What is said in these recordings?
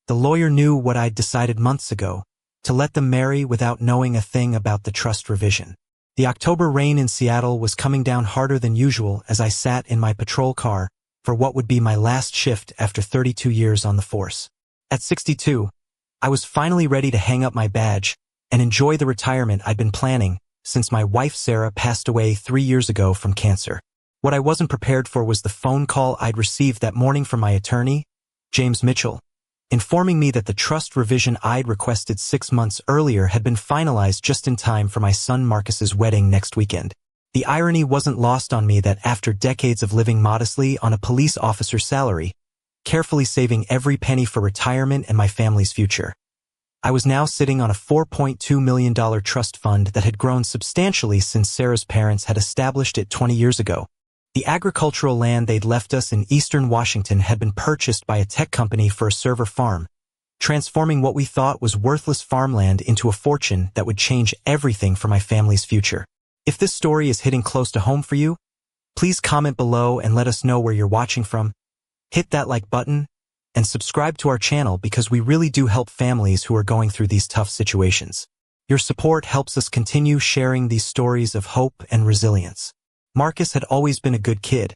The lawyer knew what I'd decided months ago, to let them marry without knowing a thing about the trust revision. The October rain in Seattle was coming down harder than usual as I sat in my patrol car for what would be my last shift after 32 years on the force. At 62, I was finally ready to hang up my badge and enjoy the retirement I'd been planning since my wife Sarah passed away 3 years ago from cancer. What I wasn't prepared for was the phone call I'd received that morning from my attorney, James Mitchell, informing me that the trust revision I'd requested 6 months earlier had been finalized just in time for my son Marcus's wedding next weekend. The irony wasn't lost on me that after decades of living modestly on a police officer's salary, carefully saving every penny for retirement and my family's future, I was now sitting on a $4.2 million trust fund that had grown substantially since Sarah's parents had established it 20 years ago. The agricultural land they'd left us in eastern Washington had been purchased by a tech company for a server farm, transforming what we thought was worthless farmland into a fortune that would change everything for my family's future. If this story is hitting close to home for you, please comment below and let us know where you're watching from. Hit that like button and subscribe to our channel because we really do help families who are going through these tough situations. Your support helps us continue sharing these stories of hope and resilience. Marcus had always been a good kid,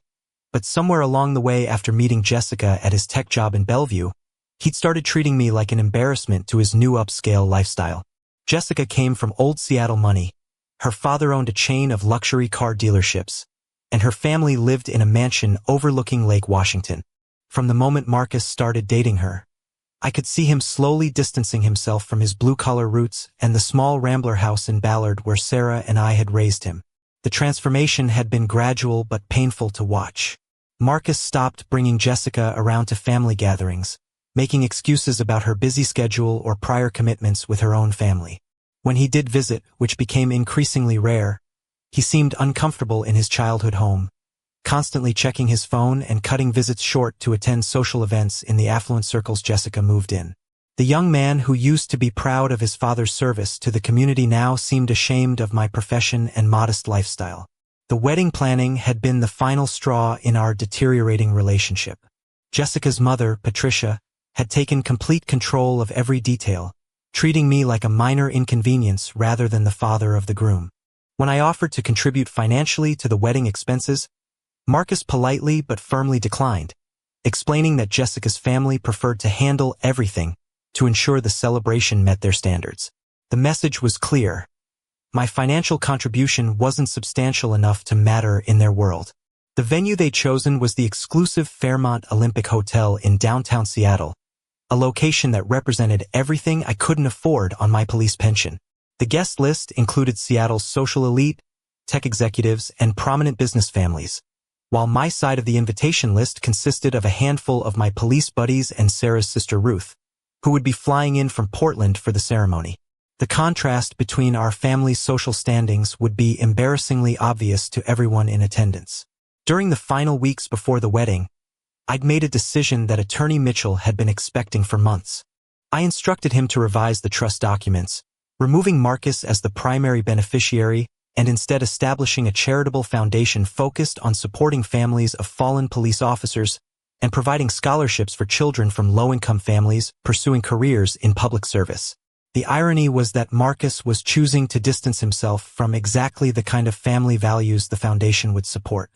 but somewhere along the way after meeting Jessica at his tech job in Bellevue, he'd started treating me like an embarrassment to his new upscale lifestyle. Jessica came from old Seattle money. Her father owned a chain of luxury car dealerships, and her family lived in a mansion overlooking Lake Washington. From the moment Marcus started dating her, I could see him slowly distancing himself from his blue-collar roots and the small Rambler house in Ballard where Sarah and I had raised him. The transformation had been gradual but painful to watch. Marcus stopped bringing Jessica around to family gatherings, making excuses about her busy schedule or prior commitments with her own family. When he did visit, which became increasingly rare, he seemed uncomfortable in his childhood home, constantly checking his phone and cutting visits short to attend social events in the affluent circles Jessica moved in. The young man who used to be proud of his father's service to the community now seemed ashamed of my profession and modest lifestyle. The wedding planning had been the final straw in our deteriorating relationship. Jessica's mother, Patricia, had taken complete control of every detail, treating me like a minor inconvenience rather than the father of the groom. When I offered to contribute financially to the wedding expenses, Marcus politely but firmly declined, explaining that Jessica's family preferred to handle everything to ensure the celebration met their standards. The message was clear. My financial contribution wasn't substantial enough to matter in their world. The venue they'd chosen was the exclusive Fairmont Olympic Hotel in downtown Seattle, a location that represented everything I couldn't afford on my police pension. The guest list included Seattle's social elite, tech executives, and prominent business families, while my side of the invitation list consisted of a handful of my police buddies and Sarah's sister Ruth, who would be flying in from Portland for the ceremony. The contrast between our family's social standings would be embarrassingly obvious to everyone in attendance. During the final weeks before the wedding, I'd made a decision that Attorney Mitchell had been expecting for months. I instructed him to revise the trust documents, removing Marcus as the primary beneficiary and instead establishing a charitable foundation focused on supporting families of fallen police officers and providing scholarships for children from low-income families pursuing careers in public service. The irony was that Marcus was choosing to distance himself from exactly the kind of family values the foundation would support.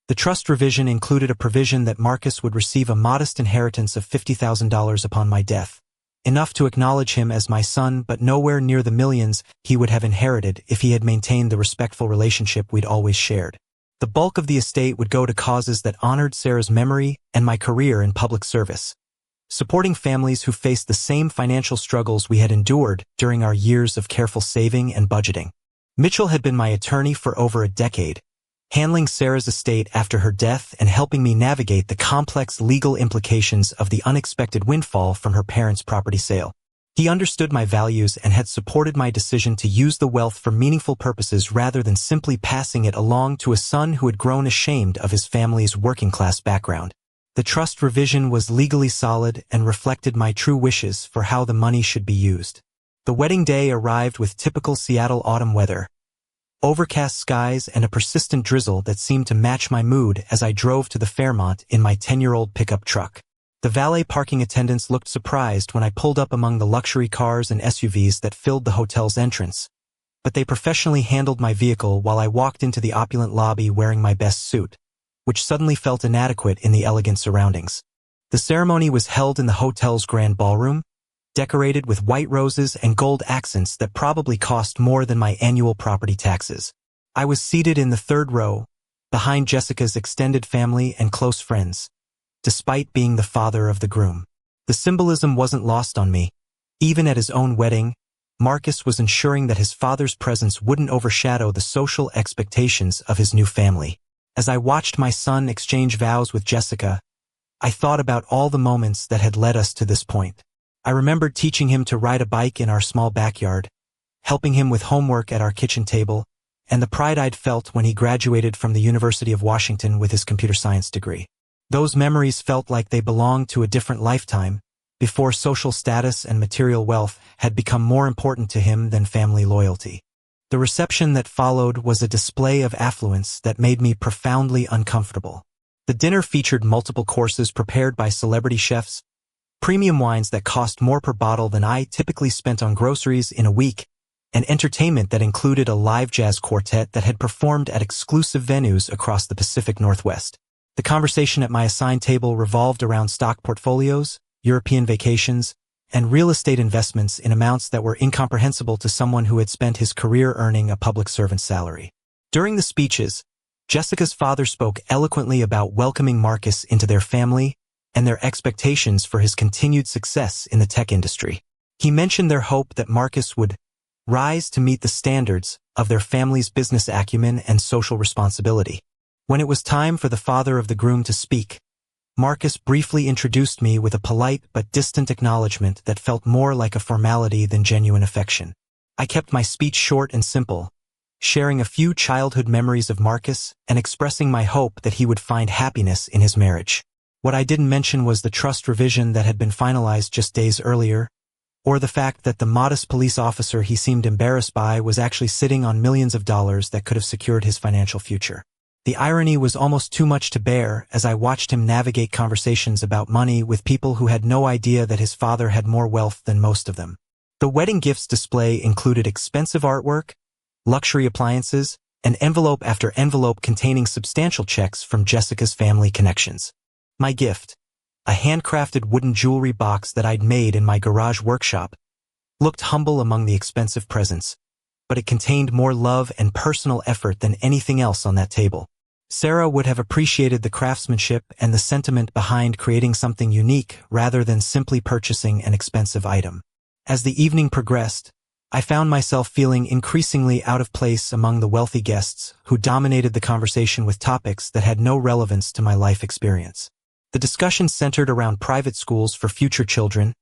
The trust revision included a provision that Marcus would receive a modest inheritance of $50,000 upon my death, enough to acknowledge him as my son but nowhere near the millions he would have inherited if he had maintained the respectful relationship we'd always shared. The bulk of the estate would go to causes that honored Sarah's memory and my career in public service, supporting families who faced the same financial struggles we had endured during our years of careful saving and budgeting. Mitchell had been my attorney for over a decade, handling Sarah's estate after her death and helping me navigate the complex legal implications of the unexpected windfall from her parents' property sale. He understood my values and had supported my decision to use the wealth for meaningful purposes rather than simply passing it along to a son who had grown ashamed of his family's working-class background. The trust revision was legally solid and reflected my true wishes for how the money should be used. The wedding day arrived with typical Seattle autumn weather, overcast skies and a persistent drizzle that seemed to match my mood as I drove to the Fairmont in my 10-year-old pickup truck. The valet parking attendants looked surprised when I pulled up among the luxury cars and SUVs that filled the hotel's entrance, but they professionally handled my vehicle while I walked into the opulent lobby wearing my best suit, which suddenly felt inadequate in the elegant surroundings. The ceremony was held in the hotel's grand ballroom, decorated with white roses and gold accents that probably cost more than my annual property taxes. I was seated in the third row, behind Jessica's extended family and close friends, despite being the father of the groom. The symbolism wasn't lost on me. Even at his own wedding, Marcus was ensuring that his father's presence wouldn't overshadow the social expectations of his new family. As I watched my son exchange vows with Jessica, I thought about all the moments that had led us to this point. I remembered teaching him to ride a bike in our small backyard, helping him with homework at our kitchen table, and the pride I'd felt when he graduated from the University of Washington with his computer science degree. Those memories felt like they belonged to a different lifetime, before social status and material wealth had become more important to him than family loyalty. The reception that followed was a display of affluence that made me profoundly uncomfortable. The dinner featured multiple courses prepared by celebrity chefs, premium wines that cost more per bottle than I typically spent on groceries in a week, and entertainment that included a live jazz quartet that had performed at exclusive venues across the Pacific Northwest. The conversation at my assigned table revolved around stock portfolios, European vacations, and real estate investments in amounts that were incomprehensible to someone who had spent his career earning a public servant's salary. During the speeches, Jessica's father spoke eloquently about welcoming Marcus into their family and their expectations for his continued success in the tech industry. He mentioned their hope that Marcus would rise to meet the standards of their family's business acumen and social responsibility. When it was time for the father of the groom to speak, Marcus briefly introduced me with a polite but distant acknowledgement that felt more like a formality than genuine affection. I kept my speech short and simple, sharing a few childhood memories of Marcus and expressing my hope that he would find happiness in his marriage. What I didn't mention was the trust revision that had been finalized just days earlier, or the fact that the modest police officer he seemed embarrassed by was actually sitting on millions of dollars that could have secured his financial future. The irony was almost too much to bear as I watched him navigate conversations about money with people who had no idea that his father had more wealth than most of them. The wedding gifts display included expensive artwork, luxury appliances, and envelope after envelope containing substantial checks from Jessica's family connections. My gift, a handcrafted wooden jewelry box that I'd made in my garage workshop, looked humble among the expensive presents, but it contained more love and personal effort than anything else on that table. Sarah would have appreciated the craftsmanship and the sentiment behind creating something unique rather than simply purchasing an expensive item. As the evening progressed, I found myself feeling increasingly out of place among the wealthy guests who dominated the conversation with topics that had no relevance to my life experience. The discussion centered around private schools for future children,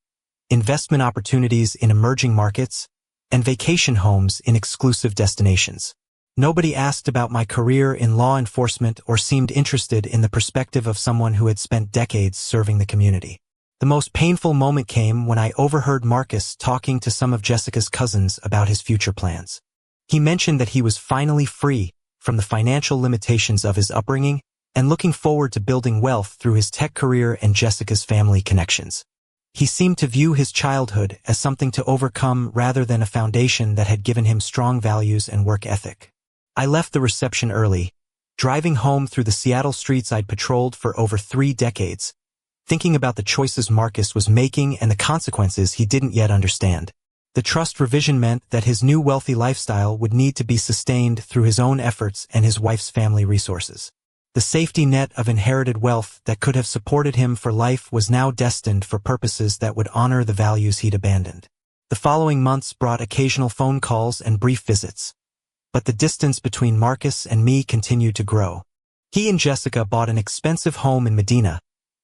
investment opportunities in emerging markets, and vacation homes in exclusive destinations. Nobody asked about my career in law enforcement or seemed interested in the perspective of someone who had spent decades serving the community. The most painful moment came when I overheard Marcus talking to some of Jessica's cousins about his future plans. He mentioned that he was finally free from the financial limitations of his upbringing and looking forward to building wealth through his tech career and Jessica's family connections. He seemed to view his childhood as something to overcome rather than a foundation that had given him strong values and work ethic. I left the reception early, driving home through the Seattle streets I'd patrolled for over 3 decades, thinking about the choices Marcus was making and the consequences he didn't yet understand. The trust revision meant that his new wealthy lifestyle would need to be sustained through his own efforts and his wife's family resources. The safety net of inherited wealth that could have supported him for life was now destined for purposes that would honor the values he'd abandoned. The following months brought occasional phone calls and brief visits, but the distance between Marcus and me continued to grow. He and Jessica bought an expensive home in Medina,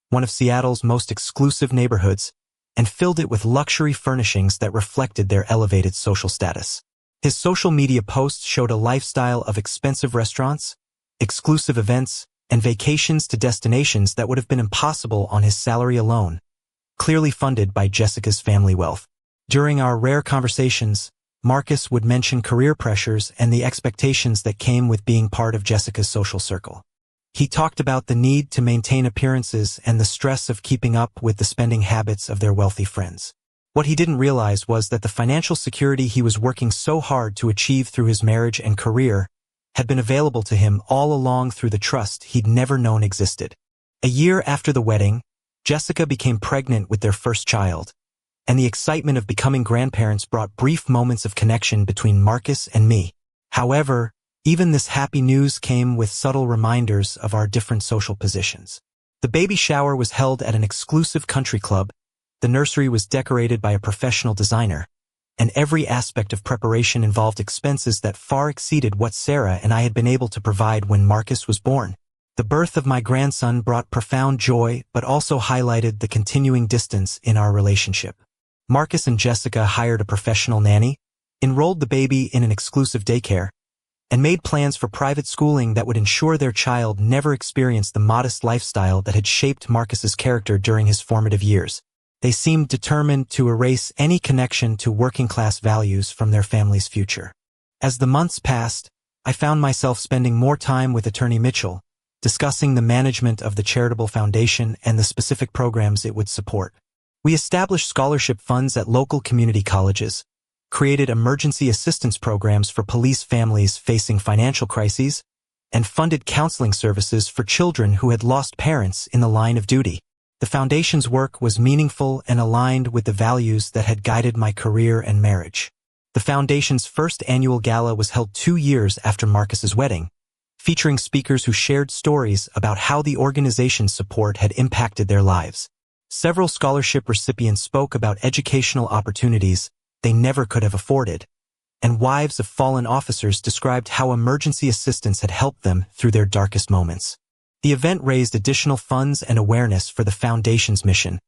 one of Seattle's most exclusive neighborhoods, and filled it with luxury furnishings that reflected their elevated social status. His social media posts showed a lifestyle of expensive restaurants, exclusive events, and vacations to destinations that would have been impossible on his salary alone, clearly funded by Jessica's family wealth. During our rare conversations, Marcus would mention career pressures and the expectations that came with being part of Jessica's social circle. He talked about the need to maintain appearances and the stress of keeping up with the spending habits of their wealthy friends. What he didn't realize was that the financial security he was working so hard to achieve through his marriage and career had been available to him all along through the trust he'd never known existed. A year after the wedding, Jessica became pregnant with their first child, and the excitement of becoming grandparents brought brief moments of connection between Marcus and me. However, even this happy news came with subtle reminders of our different social positions. The baby shower was held at an exclusive country club, the nursery was decorated by a professional designer, and every aspect of preparation involved expenses that far exceeded what Sarah and I had been able to provide when Marcus was born. The birth of my grandson brought profound joy but also highlighted the continuing distance in our relationship. Marcus and Jessica hired a professional nanny, enrolled the baby in an exclusive daycare, and made plans for private schooling that would ensure their child never experienced the modest lifestyle that had shaped Marcus's character during his formative years. They seemed determined to erase any connection to working-class values from their family's future. As the months passed, I found myself spending more time with Attorney Mitchell, discussing the management of the charitable foundation and the specific programs it would support. We established scholarship funds at local community colleges, created emergency assistance programs for police families facing financial crises, and funded counseling services for children who had lost parents in the line of duty. The foundation's work was meaningful and aligned with the values that had guided my career and marriage. The foundation's first annual gala was held 2 years after Marcus's wedding, featuring speakers who shared stories about how the organization's support had impacted their lives. Several scholarship recipients spoke about educational opportunities they never could have afforded, and wives of fallen officers described how emergency assistance had helped them through their darkest moments. The event raised additional funds and awareness for the foundation's mission,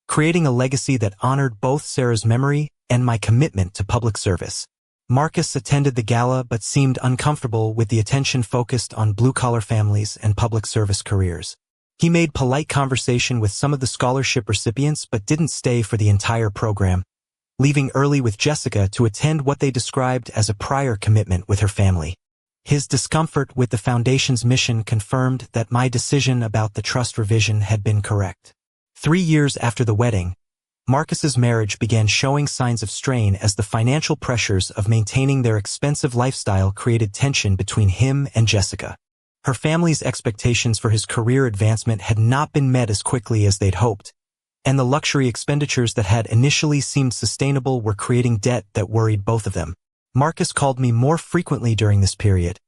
creating a legacy that honored both Sarah's memory and my commitment to public service. Marcus attended the gala but seemed uncomfortable with the attention focused on blue-collar families and public service careers. He made polite conversation with some of the scholarship recipients but didn't stay for the entire program, leaving early with Jessica to attend what they described as a prior commitment with her family. His discomfort with the foundation's mission confirmed that my decision about the trust revision had been correct. 3 years after the wedding, Marcus's marriage began showing signs of strain as the financial pressures of maintaining their expensive lifestyle created tension between him and Jessica. Her family's expectations for his career advancement had not been met as quickly as they'd hoped, and the luxury expenditures that had initially seemed sustainable were creating debt that worried both of them. Marcus called me more frequently during this period,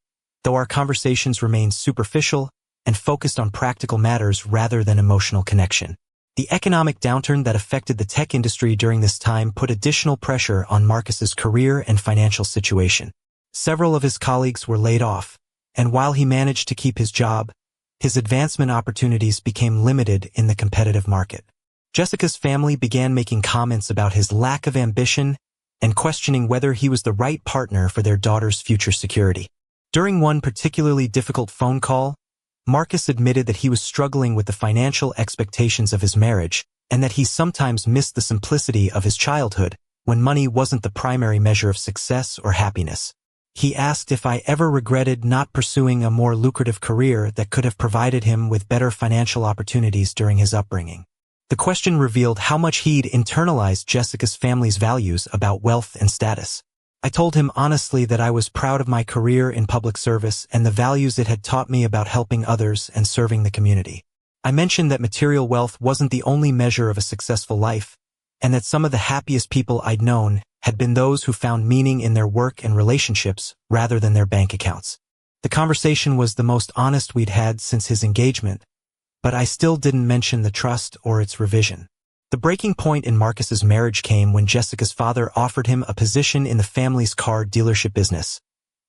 though our conversations remained superficial and focused on practical matters rather than emotional connection. The economic downturn that affected the tech industry during this time put additional pressure on Marcus's career and financial situation. Several of his colleagues were laid off, and while he managed to keep his job, his advancement opportunities became limited in the competitive market. Jessica's family began making comments about his lack of ambition and questioning whether he was the right partner for their daughter's future security. During one particularly difficult phone call, Marcus admitted that he was struggling with the financial expectations of his marriage and that he sometimes missed the simplicity of his childhood when money wasn't the primary measure of success or happiness. He asked if I ever regretted not pursuing a more lucrative career that could have provided him with better financial opportunities during his upbringing. The question revealed how much he'd internalized Jessica's family's values about wealth and status. I told him honestly that I was proud of my career in public service and the values it had taught me about helping others and serving the community. I mentioned that material wealth wasn't the only measure of a successful life, and that some of the happiest people I'd known had been those who found meaning in their work and relationships rather than their bank accounts. The conversation was the most honest we'd had since his engagement, but I still didn't mention the trust or its revision. The breaking point in Marcus's marriage came when Jessica's father offered him a position in the family's car dealership business,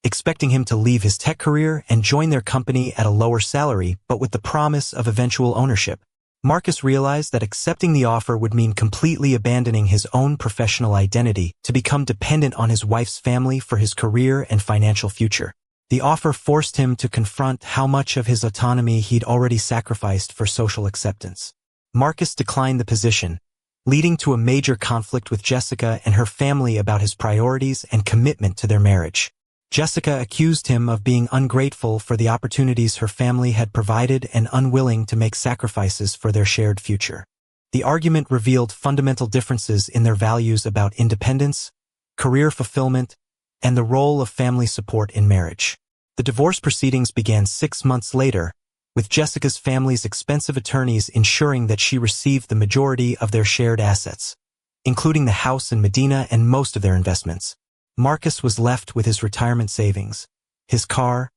expecting him to leave his tech career and join their company at a lower salary but with the promise of eventual ownership. Marcus realized that accepting the offer would mean completely abandoning his own professional identity to become dependent on his wife's family for his career and financial future. The offer forced him to confront how much of his autonomy he'd already sacrificed for social acceptance. Marcus declined the position, leading to a major conflict with Jessica and her family about his priorities and commitment to their marriage. Jessica accused him of being ungrateful for the opportunities her family had provided and unwilling to make sacrifices for their shared future. The argument revealed fundamental differences in their values about independence, career fulfillment, and the role of family support in marriage. The divorce proceedings began 6 months later, with Jessica's family's expensive attorneys ensuring that she received the majority of their shared assets, including the house in Medina and most of their investments. Marcus was left with his retirement savings, his car,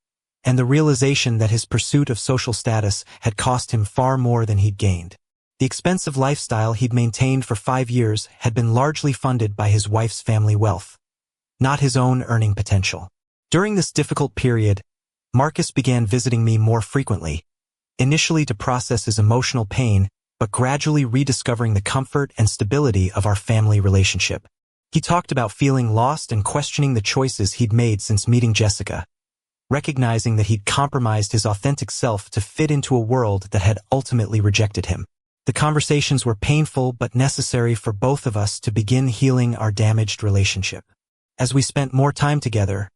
and the realization that his pursuit of social status had cost him far more than he'd gained. The expensive lifestyle he'd maintained for 5 years had been largely funded by his wife's family wealth, not his own earning potential. During this difficult period, Marcus began visiting me more frequently, initially to process his emotional pain, but gradually rediscovering the comfort and stability of our family relationship. He talked about feeling lost and questioning the choices he'd made since meeting Jessica, recognizing that he'd compromised his authentic self to fit into a world that had ultimately rejected him. The conversations were painful but necessary for both of us to begin healing our damaged relationship. As we spent more time together,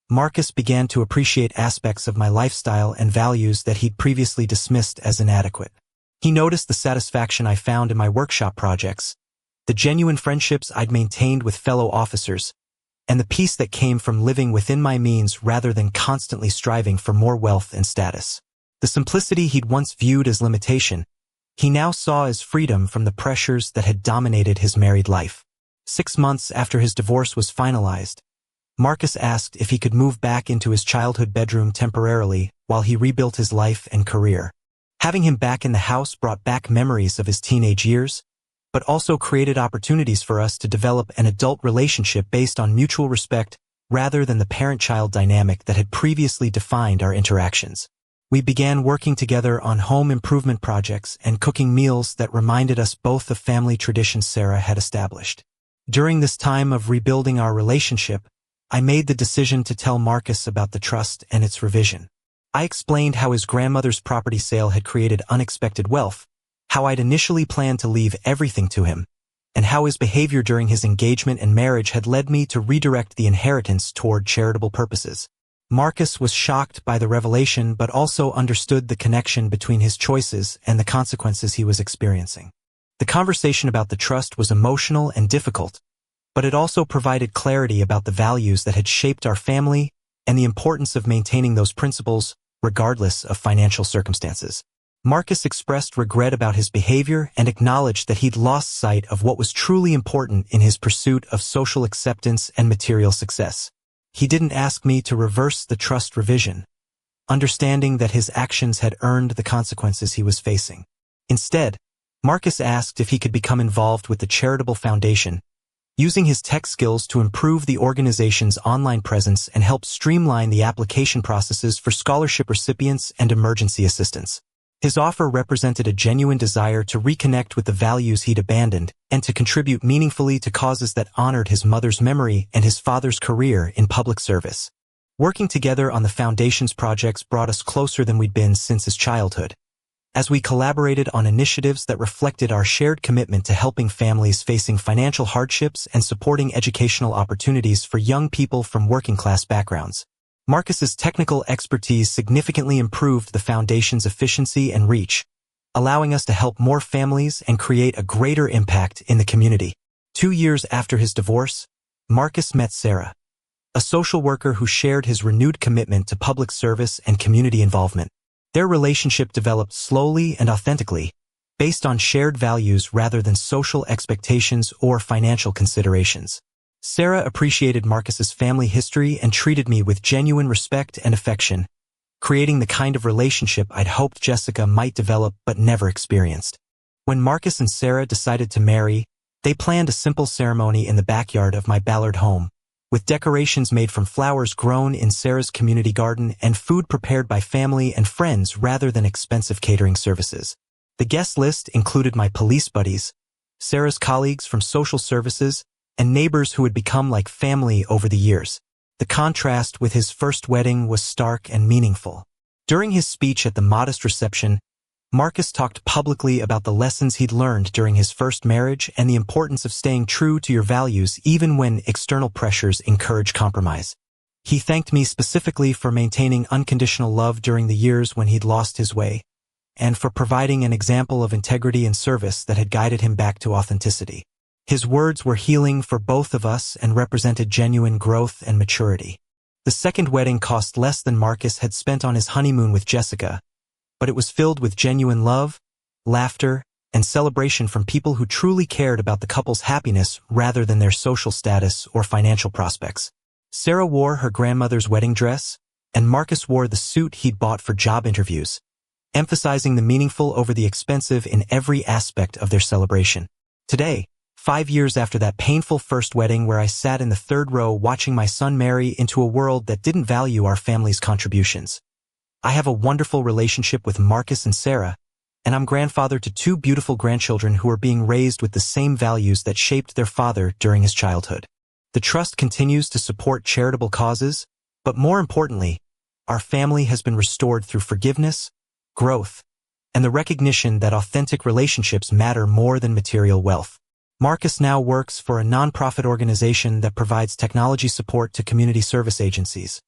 Marcus began to appreciate aspects of my lifestyle and values that he'd previously dismissed as inadequate. He noticed the satisfaction I found in my workshop projects, the genuine friendships I'd maintained with fellow officers, and the peace that came from living within my means rather than constantly striving for more wealth and status. The simplicity he'd once viewed as limitation, he now saw as freedom from the pressures that had dominated his married life. 6 months after his divorce was finalized, Marcus asked if he could move back into his childhood bedroom temporarily while he rebuilt his life and career. Having him back in the house brought back memories of his teenage years, but also created opportunities for us to develop an adult relationship based on mutual respect rather than the parent-child dynamic that had previously defined our interactions. We began working together on home improvement projects and cooking meals that reminded us both of family traditions Sarah had established. During this time of rebuilding our relationship, I made the decision to tell Marcus about the trust and its revision. I explained how his grandmother's property sale had created unexpected wealth, how I'd initially planned to leave everything to him, and how his behavior during his engagement and marriage had led me to redirect the inheritance toward charitable purposes. Marcus was shocked by the revelation but also understood the connection between his choices and the consequences he was experiencing. The conversation about the trust was emotional and difficult, but it also provided clarity about the values that had shaped our family and the importance of maintaining those principles regardless of financial circumstances. Marcus expressed regret about his behavior and acknowledged that he'd lost sight of what was truly important in his pursuit of social acceptance and material success. He didn't ask me to reverse the trust revision, understanding that his actions had earned the consequences he was facing. Instead, Marcus asked if he could become involved with the charitable foundation, using his tech skills to improve the organization's online presence and help streamline the application processes for scholarship recipients and emergency assistance. His offer represented a genuine desire to reconnect with the values he'd abandoned and to contribute meaningfully to causes that honored his mother's memory and his father's career in public service. Working together on the foundation's projects brought us closer than we'd been since his childhood, as we collaborated on initiatives that reflected our shared commitment to helping families facing financial hardships and supporting educational opportunities for young people from working-class backgrounds. Marcus's technical expertise significantly improved the foundation's efficiency and reach, allowing us to help more families and create a greater impact in the community. 2 years after his divorce, Marcus met Sarah, a social worker who shared his renewed commitment to public service and community involvement. Their relationship developed slowly and authentically, based on shared values rather than social expectations or financial considerations. Sarah appreciated Marcus's family history and treated me with genuine respect and affection, creating the kind of relationship I'd hoped Jessica might develop but never experienced. When Marcus and Sarah decided to marry, they planned a simple ceremony in the backyard of my Ballard home, with decorations made from flowers grown in Sarah's community garden and food prepared by family and friends rather than expensive catering services. The guest list included my police buddies, Sarah's colleagues from social services, and neighbors who had become like family over the years. The contrast with his first wedding was stark and meaningful. During his speech at the modest reception, Marcus talked publicly about the lessons he'd learned during his first marriage and the importance of staying true to your values even when external pressures encourage compromise. He thanked me specifically for maintaining unconditional love during the years when he'd lost his way, and for providing an example of integrity and service that had guided him back to authenticity. His words were healing for both of us and represented genuine growth and maturity. The second wedding cost less than Marcus had spent on his honeymoon with Jessica, but it was filled with genuine love, laughter, and celebration from people who truly cared about the couple's happiness rather than their social status or financial prospects. Sarah wore her grandmother's wedding dress, and Marcus wore the suit he'd bought for job interviews, emphasizing the meaningful over the expensive in every aspect of their celebration. Today, 5 years after that painful first wedding where I sat in the third row watching my son marry into a world that didn't value our family's contributions, I have a wonderful relationship with Marcus and Sarah, and I'm grandfather to 2 beautiful grandchildren who are being raised with the same values that shaped their father during his childhood. The trust continues to support charitable causes, but more importantly, our family has been restored through forgiveness, growth, and the recognition that authentic relationships matter more than material wealth. Marcus now works for a nonprofit organization that provides technology support to community service agencies,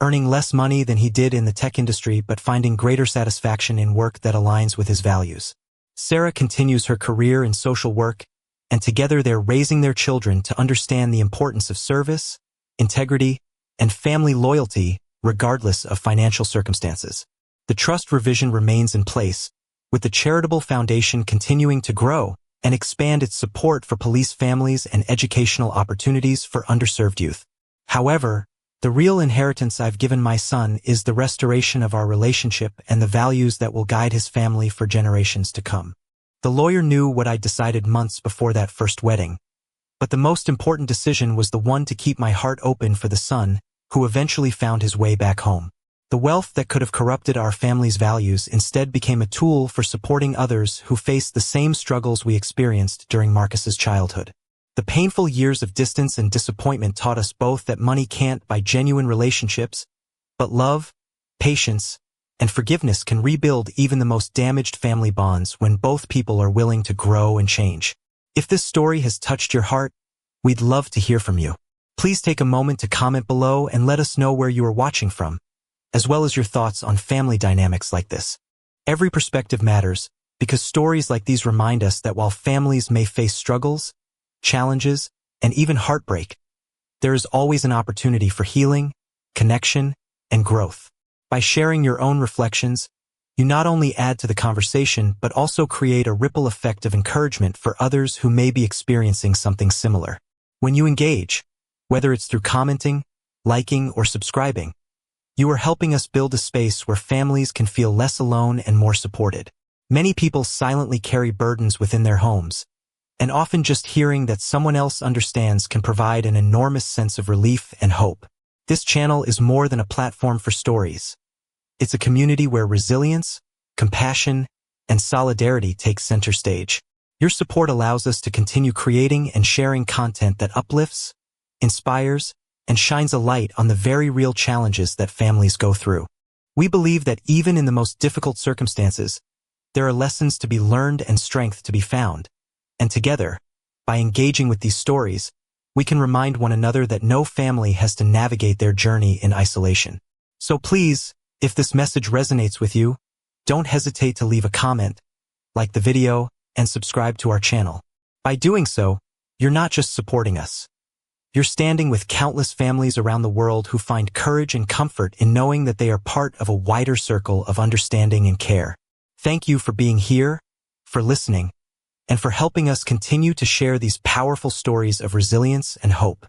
earning less money than he did in the tech industry but finding greater satisfaction in work that aligns with his values. Sarah continues her career in social work, and together they're raising their children to understand the importance of service, integrity, and family loyalty regardless of financial circumstances. The trust revision remains in place, with the charitable foundation continuing to grow and expand its support for police families and educational opportunities for underserved youth. However, the real inheritance I've given my son is the restoration of our relationship and the values that will guide his family for generations to come. The lawyer knew what I'd decided months before that first wedding, but the most important decision was the one to keep my heart open for the son who eventually found his way back home. The wealth that could have corrupted our family's values instead became a tool for supporting others who faced the same struggles we experienced during Marcus's childhood. The painful years of distance and disappointment taught us both that money can't buy genuine relationships, but love, patience, and forgiveness can rebuild even the most damaged family bonds when both people are willing to grow and change. If this story has touched your heart, we'd love to hear from you. Please take a moment to comment below and let us know where you are watching from, as well as your thoughts on family dynamics like this. Every perspective matters, because stories like these remind us that while families may face struggles, challenges, and even heartbreak, there is always an opportunity for healing, connection, and growth. By sharing your own reflections, you not only add to the conversation but also create a ripple effect of encouragement for others who may be experiencing something similar. When you engage, whether it's through commenting, liking, or subscribing, you are helping us build a space where families can feel less alone and more supported. Many people silently carry burdens within their homes, and often just hearing that someone else understands can provide an enormous sense of relief and hope. This channel is more than a platform for stories. It's a community where resilience, compassion, and solidarity take center stage. Your support allows us to continue creating and sharing content that uplifts, inspires, and shines a light on the very real challenges that families go through. We believe that even in the most difficult circumstances, there are lessons to be learned and strength to be found. And together, by engaging with these stories, we can remind one another that no family has to navigate their journey in isolation. So please, if this message resonates with you, don't hesitate to leave a comment, like the video, and subscribe to our channel. By doing so, you're not just supporting us. You're standing with countless families around the world who find courage and comfort in knowing that they are part of a wider circle of understanding and care. Thank you for being here, for listening, and for helping us continue to share these powerful stories of resilience and hope.